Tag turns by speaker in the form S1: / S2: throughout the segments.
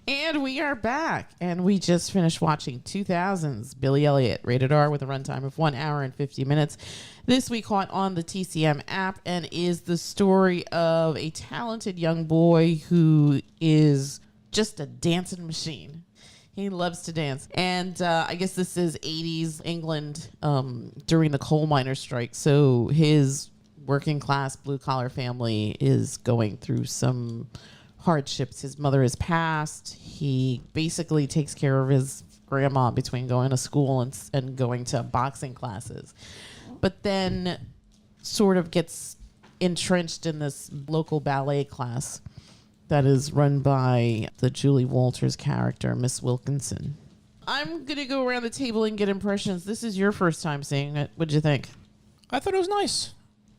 S1: And we are back. And we just finished watching 2000's Billy Elliot, rated R, with a runtime of 1 hour and 50 minutes. This we caught on the TCM app and is the story of a talented young boy who is just a dancing machine. He loves to dance. And I guess this is 80s England during the coal miner strike. So his working class blue collar family is going through some hardships. His mother has passed. He basically takes care of his grandma between going to school and going to boxing classes. But then sort of gets entrenched in this local ballet class that is run by the Julie Walters character, Miss Wilkinson. I'm going to go around the table and get impressions. This is your first time seeing it. What'd you think?
S2: I thought it was nice.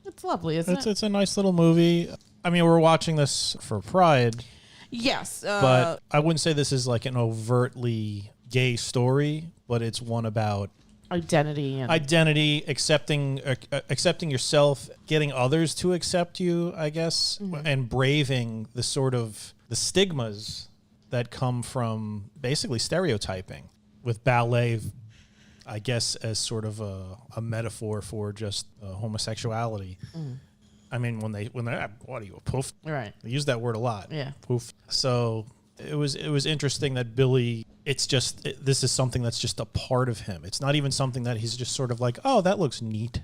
S1: It's lovely, isn't it?
S2: It's a nice little movie. I mean, we're watching this for Pride.
S1: Yes.
S2: But I wouldn't say this is like an overtly gay story, but it's one about
S1: identity,
S2: accepting yourself, getting others to accept you, I guess, and braving the sort of the stigmas that come from basically stereotyping, with ballet, I guess, as sort of a metaphor for just homosexuality. I mean, when they what are you, a poof?
S1: Right.
S2: They use that word a lot.
S1: Yeah.
S2: Poof. So it was interesting that Billy, this is something that's just a part of him. It's not even something that he's just sort of like, oh, that looks neat.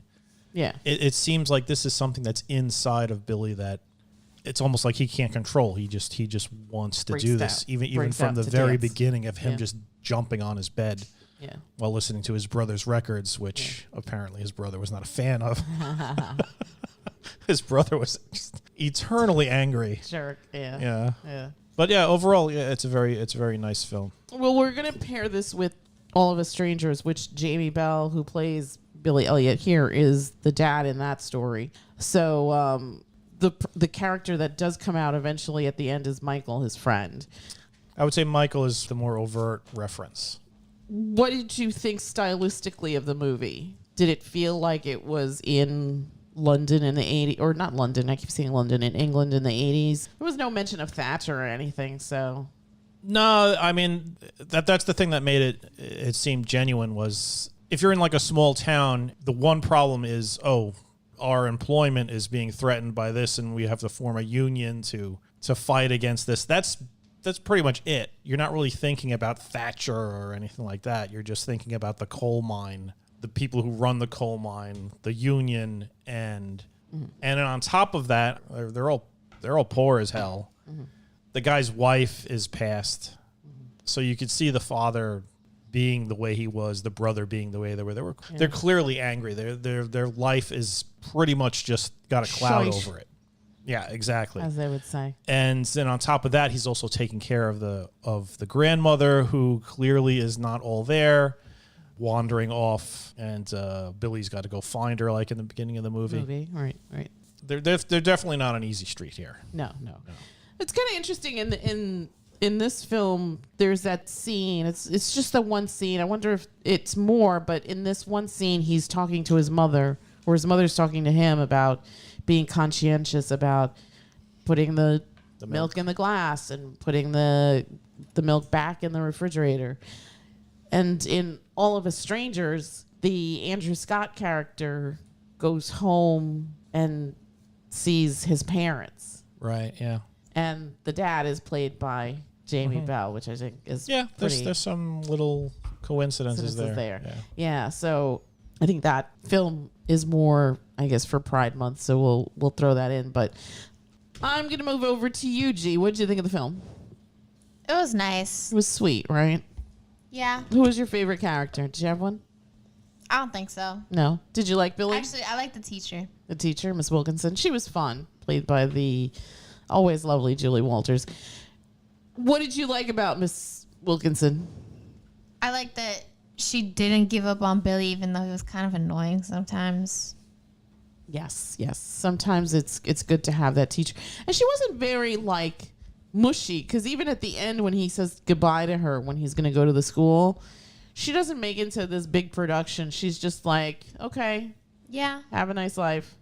S1: Yeah.
S2: It seems like this is something that's inside of Billy that it's almost like he can't control. He just wants to do this, even from the very beginning of him just jumping on his bed while listening to his brother's records, which apparently his brother was not a fan of. His brother was just eternally angry.
S1: Jerk.
S2: Yeah. But yeah, overall, it's a very nice film.
S1: Well, we're gonna pair this with All of Us Strangers, which Jamie Bell, who plays Billy Elliot here, is the dad in that story. So the character that does come out eventually at the end is Michael, his friend.
S2: I would say Michael is the more overt reference.
S1: What did you think stylistically of the movie? Did it feel like it was in London in the 80s, or not London, I keep saying London, in England in the 80s? There was no mention of Thatcher or anything, so.
S2: No, I mean, that's the thing that made it seem genuine was, if you're in like a small town, the one problem is, our employment is being threatened by this and we have to form a union to fight against this. That's pretty much it. You're not really thinking about Thatcher or anything like that. You're just thinking about the coal mine, the people who run the coal mine, the union, and then on top of that, they're all poor as hell. The guy's wife is passed, so you could see the father being the way he was, the brother being the way they were. They're clearly angry. Their life is pretty much just got a cloud over it. Yeah, exactly.
S1: As they would say.
S2: And then on top of that, he's also taking care of the grandmother, who clearly is not all there, wandering off, and Billy's got to go find her, like in the beginning of the movie.
S1: Right.
S2: They're definitely not on easy street here.
S1: No. It's kind of interesting in this film. There's that scene. It's just the one scene. I wonder if it's more, but in this one scene, he's talking to his mother, or his mother's talking to him about being conscientious about putting the milk in the glass and putting the milk back in the refrigerator. And in All of Us Strangers, the Andrew Scott character goes home and sees his parents.
S2: Right, yeah.
S1: And the dad is played by Jamie Bell, which I think is
S2: there's some little coincidences there.
S1: Yeah, so I think that film is more, I guess, for Pride Month, so we'll throw that in. But I'm going to move over to you, G. What did you think of the film?
S3: It was nice.
S1: It was sweet, right?
S3: Yeah.
S1: Who was your favorite character? Did you have one?
S3: I don't think so.
S1: No? Did you like Billy?
S3: Actually, I like the teacher.
S1: The teacher, Miss Wilkinson. She was fun, played by the always lovely Julie Walters. What did you like about Miss Wilkinson?
S3: I like that she didn't give up on Billy, even though he was kind of annoying sometimes.
S1: Yes. Sometimes it's good to have that teacher. And she wasn't very, mushy, because even at the end when he says goodbye to her when he's going to go to the school, she doesn't make it into this big production. She's just like, okay.
S3: Yeah.
S1: Have a nice life.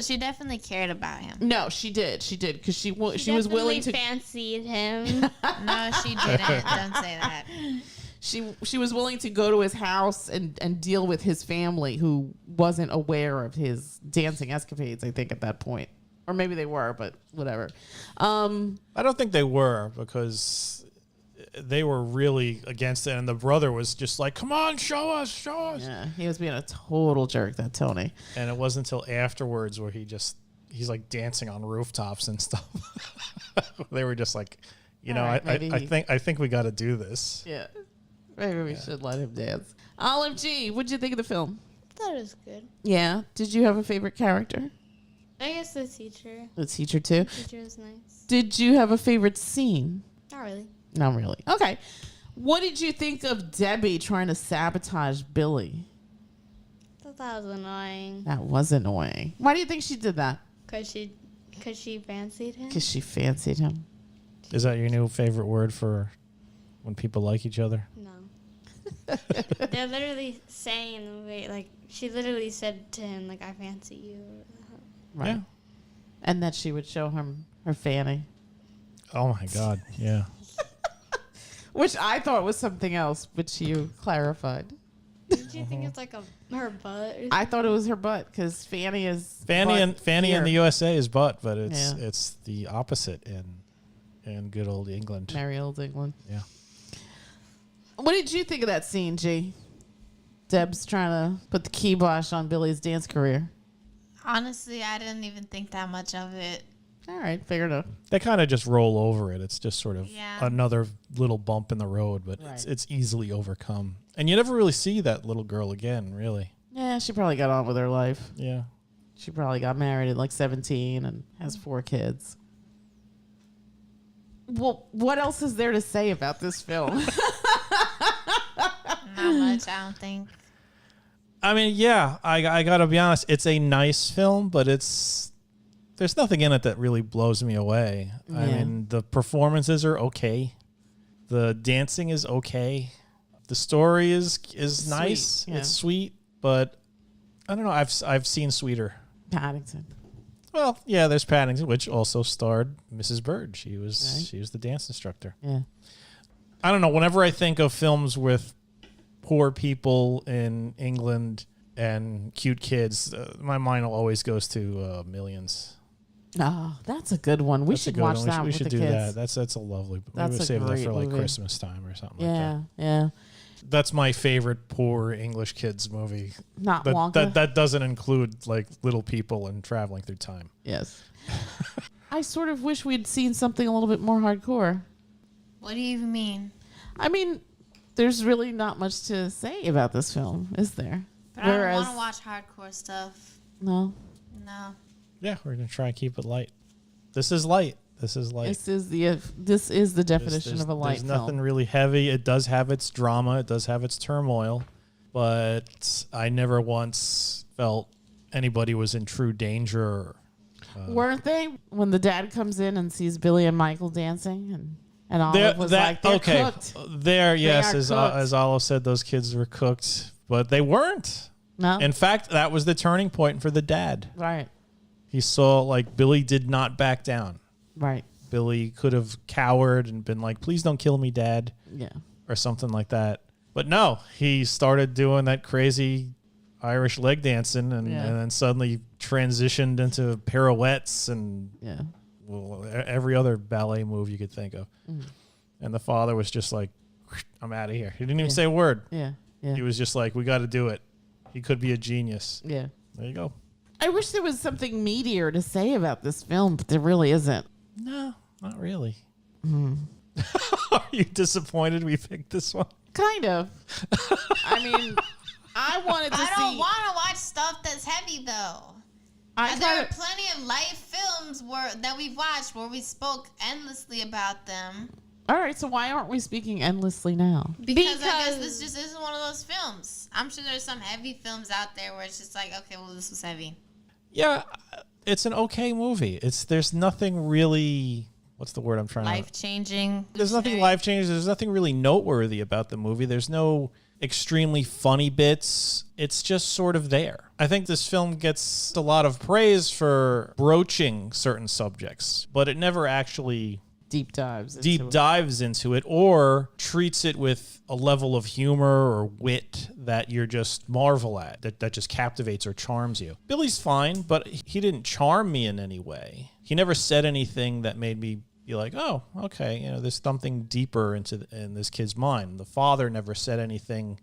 S3: she definitely cared about him.
S1: No, she did because she was
S4: Definitely
S1: willing to.
S4: fancied him.
S3: No, she didn't. Don't say that.
S1: She was willing to go to his house and deal with his family, who wasn't aware of his dancing escapades, I think, at that point. Or maybe they were, but whatever.
S2: I don't think they were, because they were really against it, and the brother was just like, come on, show us.
S1: Yeah, he was being a total jerk, that Tony.
S2: And it wasn't until afterwards where he's like dancing on rooftops and stuff. They were just like, I think we got to do this.
S1: Yeah. Maybe we should let him dance. Olive G, what'd you think of the film?
S4: I thought it was good.
S1: Yeah. Did you have a favorite character?
S4: I guess the teacher.
S1: The teacher, too.
S4: The teacher was nice.
S1: Did you have a favorite scene?
S4: Not really.
S1: Not really. Okay. What did you think of Debbie trying to sabotage Billy?
S4: I thought that was annoying.
S1: That was annoying. Why do you think she did that?
S4: Cause she fancied him.
S1: Because she fancied him.
S2: Is that your new favorite word for when people like each other?
S4: No. They're literally saying the way, like, she literally said to him, like, I fancy you.
S1: Right.
S2: Yeah.
S1: And that she would show him her fanny.
S2: Oh my God. Yeah.
S1: Which I thought was something else, which you clarified.
S4: Did you think it's like her butt? Or
S1: I thought it was her butt, because Fanny is
S2: Fanny
S1: butt
S2: in the
S1: here.
S2: USA is butt, but it's
S1: Yeah.
S2: it's the opposite in good old England.
S1: Merry old England.
S2: Yeah.
S1: What did you think of that scene, G? Deb's trying to put the kibosh on Billy's dance career.
S3: Honestly, I didn't even think that much of it.
S1: All right, fair enough.
S2: They kind of just roll over it. It's just sort of
S3: Yeah.
S2: another little bump in the road, but
S1: Right.
S2: it's easily overcome. And you never really see that little girl again, really.
S1: Yeah, she probably got on with her life.
S2: Yeah.
S1: She probably got married at like 17 and has 4 kids. Well, what else is there to say about this film?
S3: Not much, I don't think.
S2: I mean, yeah, I got to be honest. It's a nice film, but there's nothing in it that really blows me away. I
S1: Yeah.
S2: mean, the performances are okay. The dancing is okay. The story is nice.
S1: yeah.
S2: It's sweet, but I don't know. I've seen sweeter.
S1: Paddington.
S2: Well, yeah, there's Paddington, which also starred Mrs. Bird. She was the dance instructor.
S1: Yeah.
S2: I don't know. Whenever I think of films with poor people in England and cute kids, my mind always goes to Millions.
S1: Oh, that's a good one. We
S2: That's a
S1: should
S2: good
S1: watch
S2: one.
S1: that
S2: We
S1: with
S2: should
S1: the
S2: do
S1: kids.
S2: that. That's a lovely.
S1: That's
S2: We would
S1: a
S2: save that
S1: great
S2: for like
S1: movie.
S2: Christmas time or something like
S1: Yeah,
S2: that.
S1: yeah.
S2: That's my favorite poor English kids movie.
S1: Not Wonka.
S2: That doesn't include like little people and traveling through time.
S1: Yes. I sort of wish we'd seen something a little bit more hardcore.
S3: What do you even mean?
S1: I mean, there's really not much to say about this film, is there?
S3: But I don't want to watch hardcore stuff.
S1: No.
S3: No.
S2: Yeah, we're gonna try and keep it light. This is light. This is light.
S1: This is the definition of a light
S2: There's
S1: film.
S2: nothing really heavy. It does have its drama. It does have its turmoil, but I never once felt anybody was in true danger.
S1: Weren't they? When the dad comes in and sees Billy and Michael dancing, and Olive was like, they're cooked.
S2: There, yes,
S1: are cooked.
S2: as Olive said, those kids were cooked, but they weren't.
S1: No?
S2: In fact, that was the turning point for the dad.
S1: Right.
S2: He saw like Billy did not back down.
S1: Right.
S2: Billy could have cowered and been like, please don't kill me, Dad,
S1: Yeah.
S2: or something like that. But no, he started doing that crazy Irish leg dancing and then suddenly transitioned into pirouettes and
S1: Yeah.
S2: every other ballet move you could think of. And the father was just like, I'm out of here. He didn't even say a word.
S1: Yeah. Yeah.
S2: He was just like, we got to do it. He could be a genius.
S1: Yeah.
S2: There you go.
S1: I wish there was something meatier to say about this film, but there really isn't.
S2: No, not really. Are you disappointed we picked this one?
S1: Kind of. I mean, I wanted to see.
S3: I don't want to watch stuff that's heavy though. There are plenty of light films that we've watched where we spoke endlessly about them.
S1: All right, so why aren't we speaking endlessly now?
S3: Because I guess this just isn't one of those films. I'm sure there's some heavy films out there where it's just like, okay, well, this was heavy.
S2: Yeah, it's an okay movie. There's nothing really. What's the word I'm trying to?
S3: Life changing.
S2: There's nothing life changing. There's nothing really noteworthy about the movie. There's no. extremely funny bits. It's just sort of there. I think this film gets a lot of praise for broaching certain subjects, but it never actually
S1: deep dives
S2: into it or treats it with a level of humor or wit that you're just marvel at, that just captivates or charms you. Billy's fine, but he didn't charm me in any way. He never said anything that made me be like, oh, okay, there's something deeper in this kid's mind. The father never said anything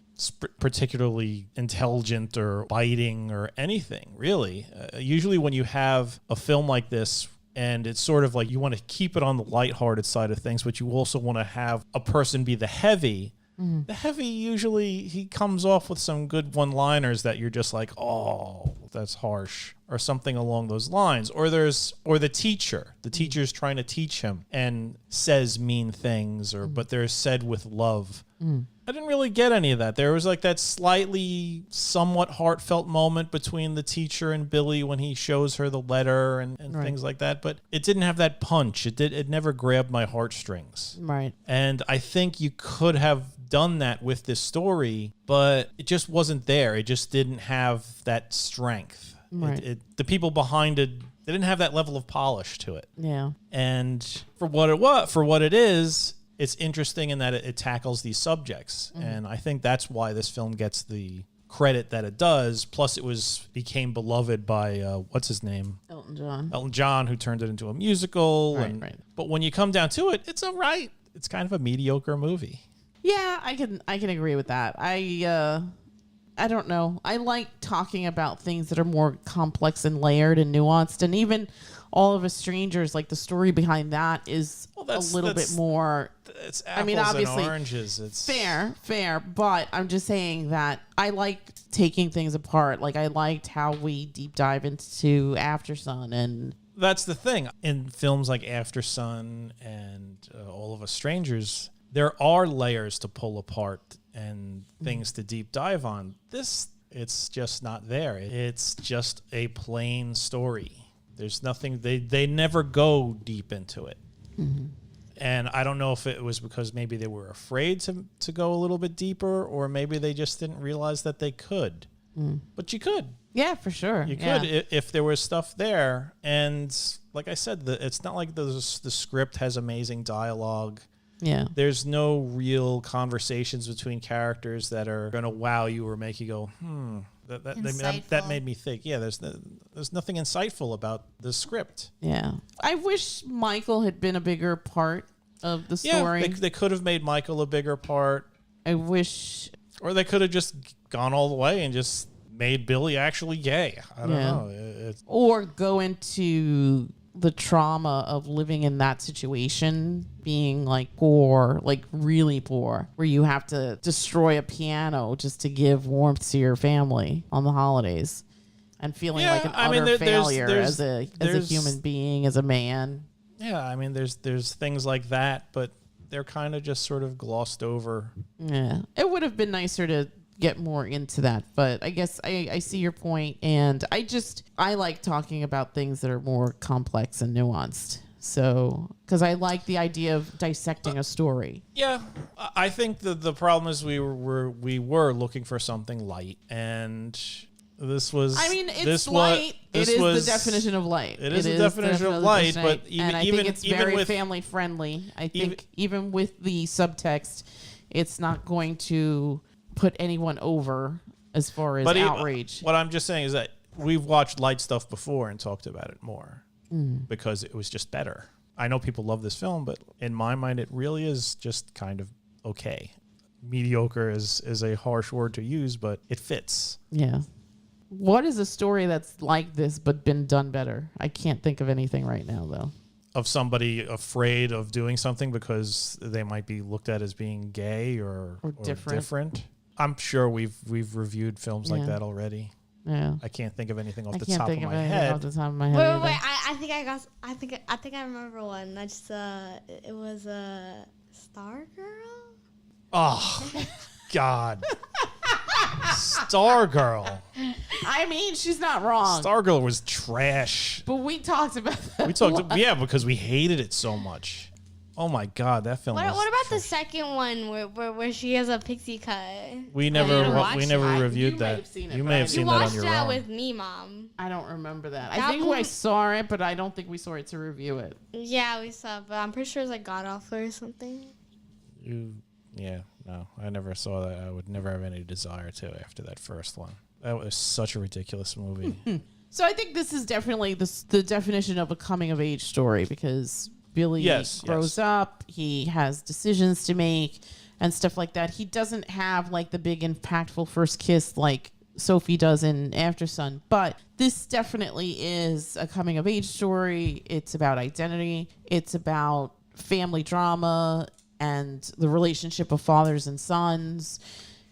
S2: particularly intelligent or biting or anything, really. Usually when you have a film like this, and it's sort of like you want to keep it on the lighthearted side of things, but you also want to have a person be the heavy. The heavy, usually he comes off with some good one-liners that you're just like, oh, that's harsh, or something along those lines. Or the teacher. The teacher's trying to teach him and says mean things, but they're said with love. I didn't really get any of that. There was like that slightly, somewhat heartfelt moment between the teacher and Billy when he shows her the letter and things like that. But it didn't have that punch. It never grabbed my heartstrings.
S1: Right.
S2: And I think you could have done that with this story, but it just wasn't there. It just didn't have that strength.
S1: Right.
S2: The people behind it, they didn't have that level of polish to it.
S1: Yeah.
S2: And for what it is, it's interesting in that it tackles these subjects. And I think that's why this film gets the credit that it does. Plus it became beloved by, what's his name? Elton John, who turned it into a musical.
S1: Right.
S2: But when you come down to it, it's all right. It's kind of a mediocre movie.
S1: Yeah, I can agree with that. I don't know. I like talking about things that are more complex and layered and nuanced, and even All of Us Strangers, like the story behind that is a little bit more.
S2: It's apples
S1: obviously,
S2: and oranges. It's
S1: fair, but I'm just saying that I like taking things apart. Like I liked how we deep dive into After Sun, and
S2: that's the thing in films like After Sun and All of Us Strangers. There are layers to pull apart and things to deep dive on. It's just not there. It's just a plain story. There's nothing, they never go deep into it. And I don't know if it was because maybe they were afraid to go a little bit deeper, or maybe they just didn't realize that they could. But you could.
S1: Yeah, for sure.
S2: You could if there was stuff there. And like I said, it's not like the script has amazing dialogue.
S1: Yeah.
S2: There's no real conversations between characters that are going to wow you or make you go, that made me think. Yeah, there's nothing insightful about the script.
S1: Yeah. I wish Michael had been a bigger part of the story.
S2: Yeah, they could have made Michael a bigger part.
S1: I wish.
S2: Or they could have just gone all the way and just made Billy actually gay. I don't know.
S1: Or go into the trauma of living in that situation, being like poor, like really poor, where you have to destroy a piano just to give warmth to your family on the holidays, and feeling like an utter failure as a human being, as a man.
S2: Yeah, I mean, there's things like that, but they're kind of just sort of glossed over.
S1: Yeah, it would have been nicer to get more into that, but I guess I see your point, and I like talking about things that are more complex and nuanced. So, because I like the idea of dissecting a story. Yeah,
S2: I think the problem is we were looking for something light, and this was.
S1: I mean, it's light. It is the definition of light.
S2: It is the definition of light, but
S1: I think it's very family friendly. I think even with the subtext, it's not going to put anyone over as far as outrage.
S2: What I'm just saying is that we've watched light stuff before and talked about it more because it was just better. I know people love this film, but in my mind, it really is just kind of okay. Mediocre is a harsh word to use, but it fits.
S1: Yeah. What is a story that's like this but been done better? I can't think of anything right now, though.
S2: Of somebody afraid of doing something because they might be looked at as being gay or different. I'm sure we've reviewed films like that already.
S1: Yeah.
S2: I can't think of anything off the top of my head.
S4: Wait. I think I remember one. I just it was a Stargirl.
S2: Oh God. Stargirl.
S1: I mean, she's not wrong.
S2: Stargirl was trash.
S1: But we talked about that.
S2: Because we hated it so much. Oh my God, that film.
S4: What about the second one where she has a pixie cut?
S2: We never reviewed
S1: You
S2: that.
S1: may have seen it,
S2: You
S1: but
S2: may
S1: I
S2: have
S1: didn't.
S2: seen
S4: You
S2: that on
S4: watched
S2: your
S4: that
S2: own.
S4: with me, Mom.
S1: I don't remember that.
S4: That
S1: I think I
S4: movie-
S1: saw it, but I don't think we saw it to review it.
S4: Yeah, we saw it, but I'm pretty sure it's like God awful or something.
S2: No, I never saw that. I would never have any desire to after that first one. That was such a ridiculous movie.
S1: So I think this is definitely the definition of a coming of age story because Billy grows up, he has decisions to make and stuff like that. He doesn't have like the big impactful first kiss like Sophie does in After Sun, but this definitely is a coming of age story. It's about identity. It's about family drama and the relationship of fathers and sons,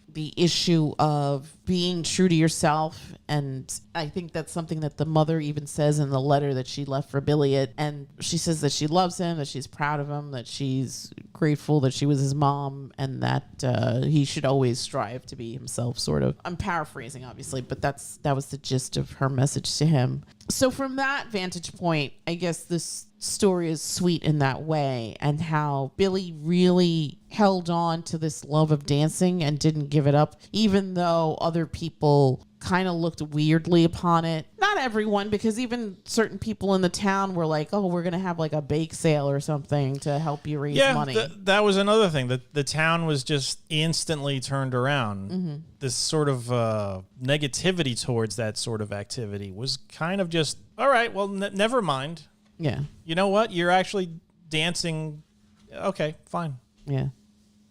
S1: the issue of being true to yourself. And I think that's something that the mother even says in the letter that she left for Billy. And she says that she loves him, that she's proud of him, that she's grateful that she was his mom, and that he should always strive to be himself, sort of. I'm paraphrasing, obviously, but that was the gist of her message to him. So from that vantage point, I guess this story is sweet in that way, and how Billy really held on to this love of dancing and didn't give it up, even though other people kind of looked weirdly upon it. Not everyone, because even certain people in the town were like, oh, we're going to have like a bake sale or something to help you raise money.
S2: That was another thing. The town was just instantly turned around. Mm-hmm. This sort of negativity towards that sort of activity was kind of just, all right, well, never mind.
S1: Yeah.
S2: You know what? You're actually dancing. Okay, fine.
S1: Yeah.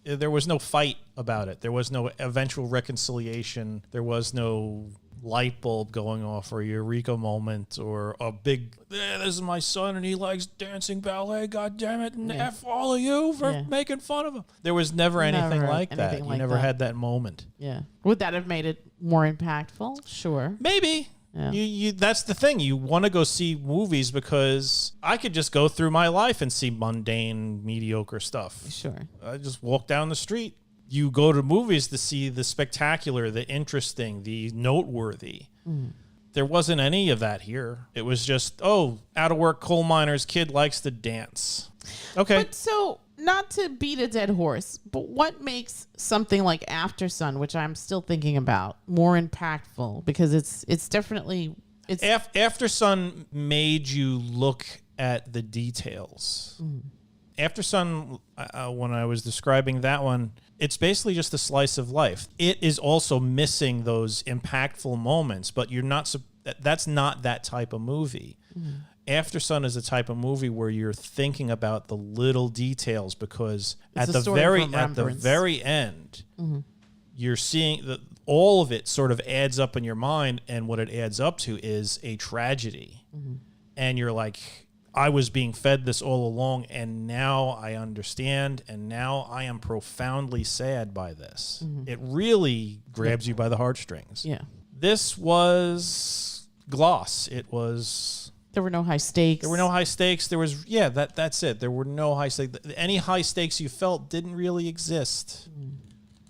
S2: There was no fight about it. There was no eventual reconciliation. There was no light bulb going off or eureka moment or a big, this is my son and he likes dancing ballet. God damn it. And F all of you for making fun of him. There was never anything like that. You never had that moment.
S1: Yeah. Would that have made it more impactful? Sure.
S2: Maybe.
S1: Yeah.
S2: You that's the thing. You want to go see movies because I could just go through my life and see mundane, mediocre stuff.
S1: Sure.
S2: I just walk down the street. You go to movies to see the spectacular, the interesting, the noteworthy. Mm. There wasn't any of that here. It was just, out of work coal miner's kid likes to dance. Okay.
S1: But so, not to beat a dead horse, but what makes something like After Sun, which I'm still thinking about, more impactful? Because it's definitely...
S2: After Sun made you look at the details. Mm. After Sun, when I was describing that one, it's basically just a slice of life. It is also missing those impactful moments, but that's not that type of movie. Mm. After Sun is a type of movie where you're thinking about the little details because at the very end, mm-hmm. you're seeing that all of it sort of adds up in your mind, and what it adds up to is a tragedy. Mm-hmm. And you're like, I was being fed this all along, and now I understand, and now I am profoundly sad by this. Mm-hmm. It really grabs you by the heartstrings.
S1: Yeah.
S2: This was gloss. It was...
S1: There were no high stakes.
S2: There were no high stakes. There was, that's it. There were no high stakes. Any high stakes you felt didn't really exist.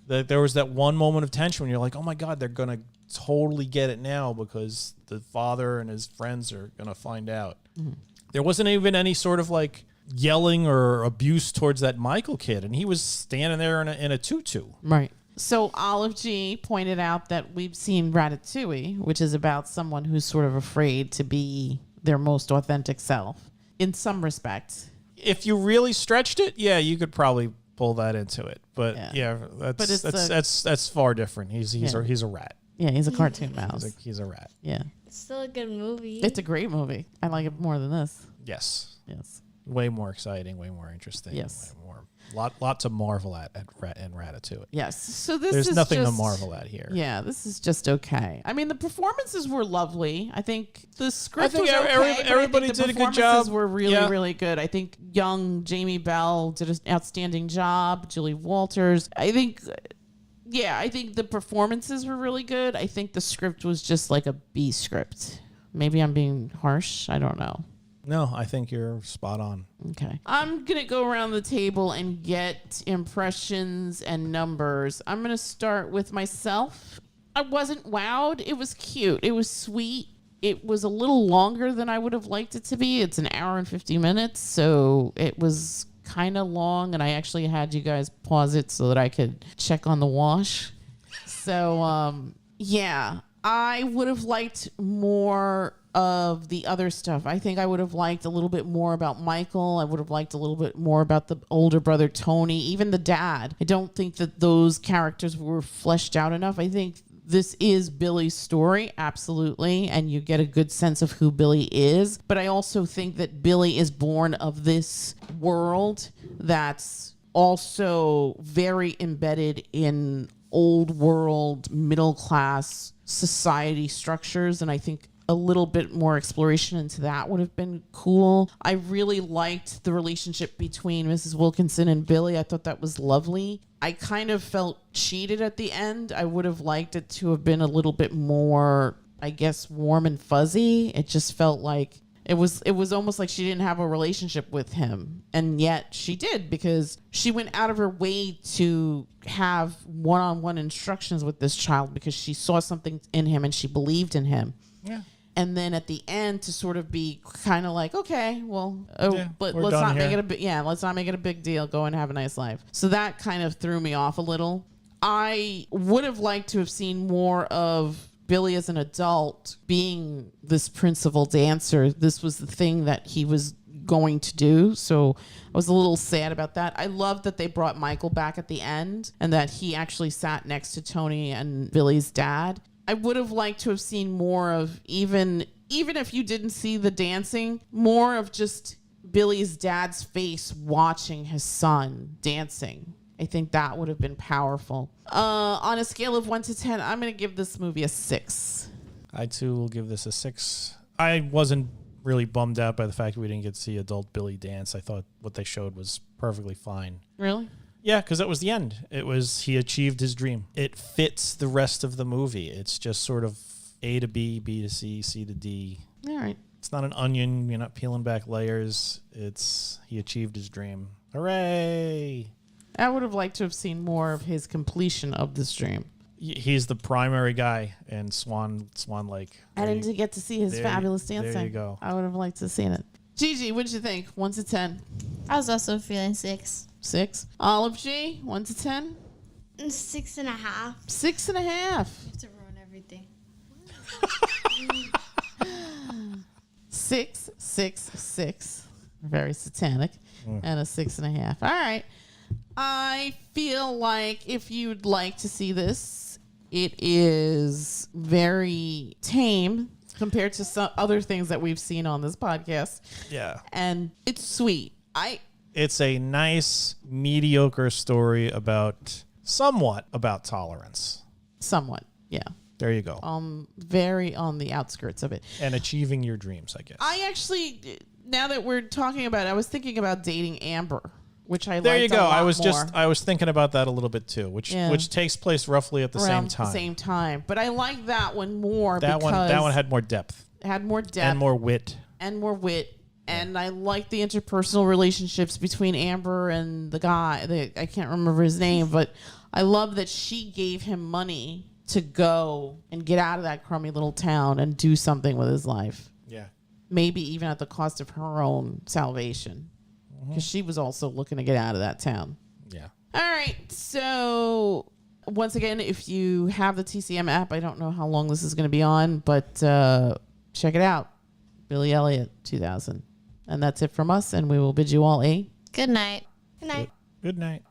S2: Mm. There was that one moment of tension when you're like, oh my God, they're going to totally get it now because the father and his friends are going to find out. Mm. There wasn't even any sort of like yelling or abuse towards that Michael kid. And he was standing there in a tutu.
S1: Right. So Olive G pointed out that we've seen Ratatouille, which is about someone who's sort of afraid to be their most authentic self in some respect.
S2: If you really stretched it, you could probably pull that into it. But that's far different. He's a rat.
S1: Yeah, he's a cartoon mouse.
S2: He's a rat.
S1: Yeah.
S4: It's still a good movie.
S1: It's a great movie. I like it more than this.
S2: Yes.
S1: Yes.
S2: Way more exciting, way more interesting.
S1: Yes.
S2: Way more. Lot to marvel at in Ratatouille.
S1: Yes. So
S2: there's nothing to marvel at here.
S1: Yeah, this is just okay. I mean, the performances were lovely. I think the script was okay.
S2: Everybody did a good job.
S1: Were really, really good. I think young Jamie Bell did an outstanding job. Julie Walters. I think the performances were really good. I think the script was just like a B script. Maybe I'm being harsh. I don't know.
S2: No, I think you're spot on.
S1: Okay. I'm going to go around the table and get impressions and numbers. I'm going to start with myself. I wasn't wowed. It was cute. It was sweet. It was a little longer than I would have liked it to be. It's an hour and 50 minutes, so it was kind of long, and I actually had you guys pause it so that I could check on the wash. So, yeah, I would have liked more of the other stuff. I think I would have liked a little bit more about Michael. I would have liked a little bit more about the older brother, Tony, even the dad. I don't think that those characters were fleshed out enough. I think this is Billy's story, absolutely, and you get a good sense of who Billy is. But I also think that Billy is born of this world that's also very embedded in old world, middle class society structures. And I think a little bit more exploration into that would have been cool. I really liked the relationship between Mrs. Wilkinson and Billy. I thought that was lovely. I kind of felt cheated at the end. I would have liked it to have been a little bit more, I guess, warm and fuzzy. It just felt like it was almost like she didn't have a relationship with him. And yet she did, because she went out of her way to have one-on-one instructions with this child because she saw something in him and she believed in him.
S2: Yeah.
S1: And then at the end to sort of be kind of like, okay, well, but
S2: we're
S1: let's
S2: done
S1: not
S2: here.
S1: make it let's not make it a big deal. Go and have a nice life. So that kind of threw me off a little. I would have liked to have seen more of Billy as an adult being this principal dancer. This was the thing that he was going to do. So I was a little sad about that. I love that they brought Michael back at the end and that he actually sat next to Tony and Billy's dad. I would have liked to have seen more of, even if you didn't see the dancing, more of just Billy's dad's face watching his son dancing. I think that would have been powerful. On a scale of 1 to 10, I'm going to give this movie a 6.
S2: I too will give this a 6. I wasn't really bummed out by the fact that we didn't get to see adult Billy dance. I thought what they showed was perfectly fine.
S1: Really?
S2: Yeah, because that was the end. It was, he achieved his dream. It fits the rest of the movie. It's just sort of A to B, B to C, C to D.
S1: All right.
S2: It's not an onion. You're not peeling back layers. It's, he achieved his dream. Hooray!
S1: I would have liked to have seen more of his completion of this dream.
S2: He's the primary guy in Swan Lake.
S1: I didn't get to see his fabulous dancing.
S2: There you go.
S1: I would have liked to have seen it. Gigi, what did you think? 1 to 10?
S3: I was also feeling 6.
S1: 6. Olive G, 1 to 10?
S4: 6.5.
S1: 6.5.
S3: To ruin everything.
S1: 6, 6, 6. Very satanic. And a 6.5. All right. I feel like if you'd like to see this, it is very tame compared to some other things that we've seen on this podcast.
S2: Yeah.
S1: And it's sweet.
S2: It's a nice, mediocre story somewhat about tolerance.
S1: Somewhat, yeah.
S2: There you go.
S1: Very on the outskirts of it.
S2: And achieving your dreams, I guess.
S1: I actually, now that we're talking about it, I was thinking about dating Amber, which I
S2: there
S1: liked
S2: you go.
S1: a lot
S2: I was thinking about that a little bit too, which takes place roughly at the same time.
S1: The same time, but I like that one more.
S2: That one had more depth.
S1: Had more depth
S2: and more wit.
S1: And I like the interpersonal relationships between Amber and the guy. I can't remember his name, but I love that she gave him money to go and get out of that crummy little town and do something with his life.
S2: Yeah.
S1: Maybe even at the cost of her own salvation. Because she was also looking to get out of that town.
S2: Yeah.
S1: All right. So once again, if you have the TCM app, I don't know how long this is going to be on, but check it out. Billy Elliott 2000. And that's it from us, and we will bid you all a
S3: good night.
S4: Good night.
S2: Good night.